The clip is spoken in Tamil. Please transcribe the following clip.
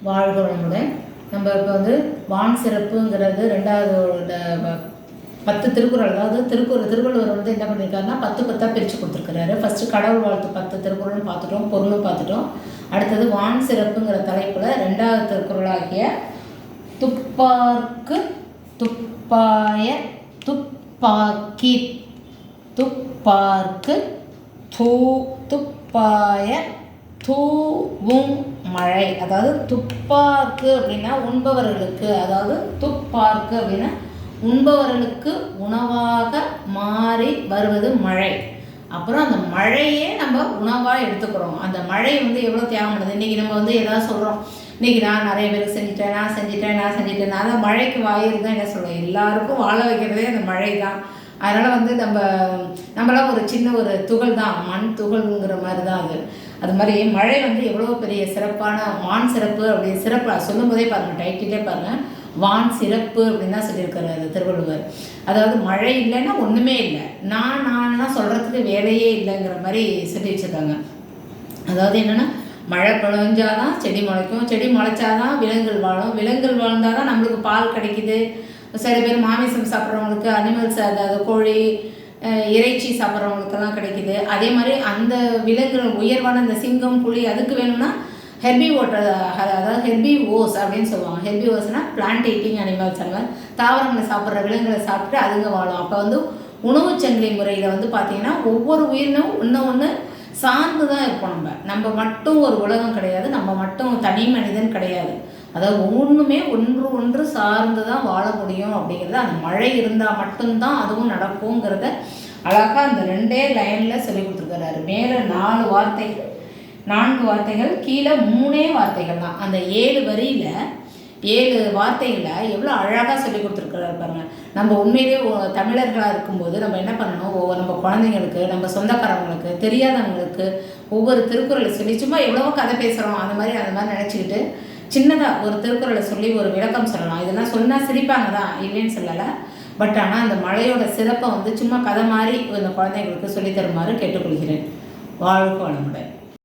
வாழ்க வளமுடன். நம்ம இப்போ வந்து வான் சிறப்புங்கிறது 2வது 10 திருக்குறள், அதாவது திருவள்ளுவர் வந்து என்ன பண்ணியிருக்காருன்னா 10 10 பிரித்து கொடுத்துருக்கிறாரு. ஃபஸ்ட்டு கடவுள் வாழ்த்து 10 திருக்குறள்னு பார்த்துட்டோம், பொருளும் பார்த்துட்டோம். அடுத்தது வான் சிறப்புங்கிற தலைப்பில் 2வது திருக்குறளாகிய துப்பார்க்கு துப்பாய துப்பாக்கி துப்பார்க்கு துப்பாய தூவும் மழை. அதாவது துப்பார்க்கு அப்படின்னா உண்பவர்களுக்கு, அதாவது துப்பார்க்கு அப்படின்னா உண்பவர்களுக்கு உணவாக மாறி வருவது மழை. அப்புறம் அந்த மழையே நம்ம உணவாக எடுத்துக்கிறோம். அந்த மழை வந்து எவ்வளோ தியாகமானது. இன்றைக்கி நம்ம வந்து எதாவது சொல்கிறோம், இன்றைக்கி நான் நிறைய பேருக்கு செஞ்சுட்டேன், நான் செஞ்சுட்டேன். அதான் மழைக்கு வாயிறு தான் என்ன சொல்லுவேன், எல்லாருக்கும் வாழ வைக்கிறதே அந்த மழை தான். அதனால் வந்து நம்மளாம் ஒரு சின்ன ஒரு துகள் தான், மண் துகள்ங்கிற மாதிரி தான் அது மாதிரி மழை வந்து எவ்வளோ பெரிய சிறப்பான வான் சிறப்பு அப்படி சிறப்பாக சொல்லும் போதே பாருங்கள், டைட்டிலே பாருங்கள், வான் சிறப்பு அப்படின்னு தான் சொல்லியிருக்காரு திருவள்ளுவர். அதாவது மழை இல்லைன்னா ஒன்றுமே இல்லை, நான் சொல்கிறதுக்கு வேலையே இல்லைங்கிற மாதிரி சொல்லி வச்சுருக்காங்க. அதாவது என்னென்னா, மழை பொழிஞ்சாதான் செடி முளைக்கும், செடி முளைச்சாதான் விலங்குகள் வாழும், விலங்குகள் வாழ்ந்தால் தான் நம்மளுக்கு பால் கிடைக்குது. சில பேர் மாமிசம் சாப்பிட்றவங்களுக்கு, அனிமல்ஸ், அதாவது கோழி இறைச்சி சாப்பிட்றவங்களுக்கெல்லாம் கிடைக்குது. அதே மாதிரி அந்த விலங்குகள் உயர்வான இந்த சிங்கம் புலி அதுக்கு வேணும்னா அதாவது ஹெர்பிவோர்ஸ் அப்படின்னு சொல்லுவாங்க. ஹெர்பிவோர்ஸ்னால் பிளான்ட் ஈட்டிங் அனிமல்ஸ், அந்த மாதிரி தாவரங்களை சாப்பிட்ற விலங்குகளை சாப்பிட்டு அதுங்க வாழும். அப்போ வந்து உணவு சங்கிலி முறையில் வந்து பார்த்திங்கன்னா ஒவ்வொரு உயிரினும் ஒன்று சார்ந்து தான் இருப்போம். நம்ம மட்டும் ஒரு உலகம் கிடையாது, நம்ம மட்டும் தனி மனிதன் கிடையாது. அதாவது ஒவ்வொன்றுமே ஒன்று சார்ந்து தான் வாழ முடியும் அப்படிங்கிறத, அந்த மழை இருந்தால் மட்டும்தான் அதுவும் நடக்குங்கிறத அழகாக அந்த 2 லைனில் சொல்லி கொடுத்துருக்கிறாரு. மேலே 4 வார்த்தைகள், கீழே 3 வார்த்தைகள் தான். அந்த 7 வரியில் 7 வார்த்தைகளில் எவ்வளோ அழகாக சொல்லி கொடுத்துருக்குறாரு பாருங்கள். நம்ம உண்மையிலே தமிழர்களாக இருக்கும்போது நம்ம என்ன பண்ணணும், நம்ம குழந்தைங்களுக்கு, நம்ம சொந்தக்காரங்களுக்கு, தெரியாதவங்களுக்கு ஒவ்வொரு திருக்குறளை சொல்லி, சும்மா எவ்வளவோ கதை பேசுகிறோம், அந்த மாதிரி நினச்சிக்கிட்டு சின்னதாக ஒரு திருக்குறளை சொல்லி ஒரு விளக்கம் சொல்லலாம். இதெல்லாம் சொன்னால் சிரிப்பாங்க தான், இல்லைன்னு சொல்லலை. பட் ஆனால் அந்த மழையோட சிறப்பை வந்து சும்மா கதை மாதிரி இந்த குழந்தைங்களுக்கு சொல்லித்தருமாறு கேட்டுக்கொள்கிறேன். வாழ்க வளமுடன்.